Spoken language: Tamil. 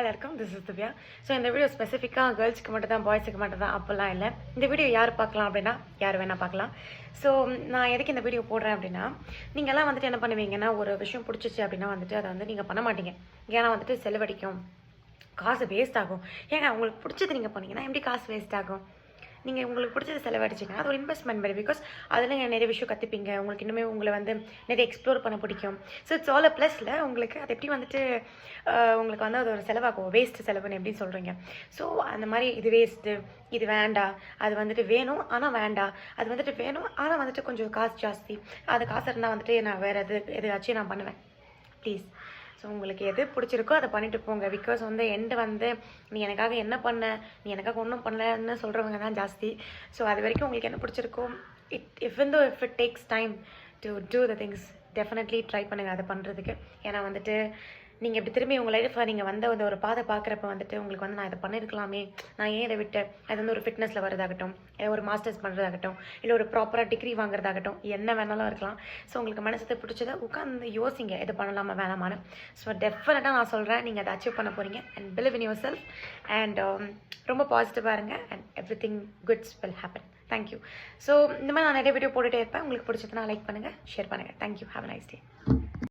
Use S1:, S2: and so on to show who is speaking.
S1: எல்லாருக்கும் திஸ் இஸ் திவ்யா. ஸோ இந்த வீடியோ ஸ்பெசிஃபிக்காக கேர்ள்ஸ்க்கு மட்டும் தான், பாய்ஸுக்கு மட்டும் தான் அப்படிலாம் இல்லை. இந்த வீடியோ யார் பார்க்கலாம் அப்படின்னா யார் வேணால் பார்க்கலாம். ஸோ நான் எதுக்கு இந்த வீடியோ போடுறேன் அப்படின்னா, நீங்கள்லாம் வந்துட்டு என்ன பண்ணுவீங்கன்னா, ஒரு விஷயம் பிடிச்சிச்சு அப்படின்னா வந்துட்டு அதை வந்து நீங்கள் பண்ண மாட்டீங்க. ஏன்னா வந்துட்டு செலவழிக்கும், காசு வேஸ்ட் ஆகும். ஏங்க உங்களுக்கு பிடிச்சது நீங்கள் பண்ணீங்கன்னா எப்படி காசு வேஸ்ட் ஆகும்? நீங்கள் உங்களுக்கு பிடிச்சது செலவழிச்சிங்கன்னா அது ஒரு இன்வெஸ்ட்மெண்ட் மாதிரி. பிகாஸ் அதில் நீங்கள் நிறைய விஷயம் கற்றுப்பீங்க, உங்களுக்கு இன்னுமே உங்களை வந்து நிறைய எக்ஸ்ப்ளோர் பண்ண பிடிக்கும். ஸோ இட்ஸ் ஆல் அ ப்ளஸில் உங்களுக்கு அது எப்படி வந்துட்டு உங்களுக்கு வந்து அது ஒரு செலவாகும், வேஸ்ட்டு செலவுன்னு எப்படின்னு சொல்கிறீங்க. ஸோ அந்த மாதிரி இது வேஸ்ட்டு, இது வேண்டாம், அது வந்துட்டு வேணும் ஆனால் வேண்டாம், அது வந்துட்டு வேணும் ஆனால் வந்துட்டு கொஞ்சம் காசு ஜாஸ்தி, அது காசு இருந்தால் வந்துட்டு நான் வேறு எதாச்சும் நான் பண்ணுவேன். ப்ளீஸ், ஸோ உங்களுக்கு எது பிடிச்சிருக்கோ அதை பண்ணிட்டு போங்க. பிகாஸ் வந்து வந்து நீ எனக்காக என்ன பண்ண, நீ எனக்காக ஒன்றும் பண்ணலன்னு சொல்கிறவங்க தான் ஜாஸ்தி. ஸோ அது வரைக்கும் உங்களுக்கு என்ன பிடிச்சிருக்கோ, if it takes time to do the things, definitely try பண்ணுங்கள் அதை பண்ணுறதுக்கு. ஏன்னா வந்துட்டு நீங்கள் இப்படி திரும்பி உங்கள் லைஃப்பை நீங்கள் வந்து ஒரு பாதை பார்க்குறப்ப வந்துட்டு உங்களுக்கு வந்து நான் இதை பண்ணியிருக்கலாமே, நான் ஏன் இதை விட்டேன், அது வந்து ஒரு ஃபிட்னஸில் வரதாகட்டும், இல்லை ஒரு மாஸ்டர்ஸ் பண்ணுறதாகட்டும், இல்லை ஒரு ப்ராப்பராக டிகிரி வாங்குறதாகட்டும், என்ன வேணாலும் இருக்கலாம். ஸோ உங்களுக்கு மனசத்தை பிடிச்சதை உட்காந்து யோசிங்க, இது பண்ணலாமா வேணாமான்னு. ஸோ டெஃபினட்டாக நான் சொல்கிறேன், நீங்கள் அதை அச்சீவ் பண்ண போகிறீங்க. And believe in your self. And ரொம்ப பாசிட்டிவாக இருங்க. And every thing goods will happen. Thank you. So இந்த மாதிரி நான் நிறைய வீடியோ போட்டுகிட்டே இருப்பேன். உங்களுக்கு பிடிச்சதுன்னா லைக் பண்ணுங்கள், ஷேர் பண்ணுங்கள். Thank you. Have a nice day.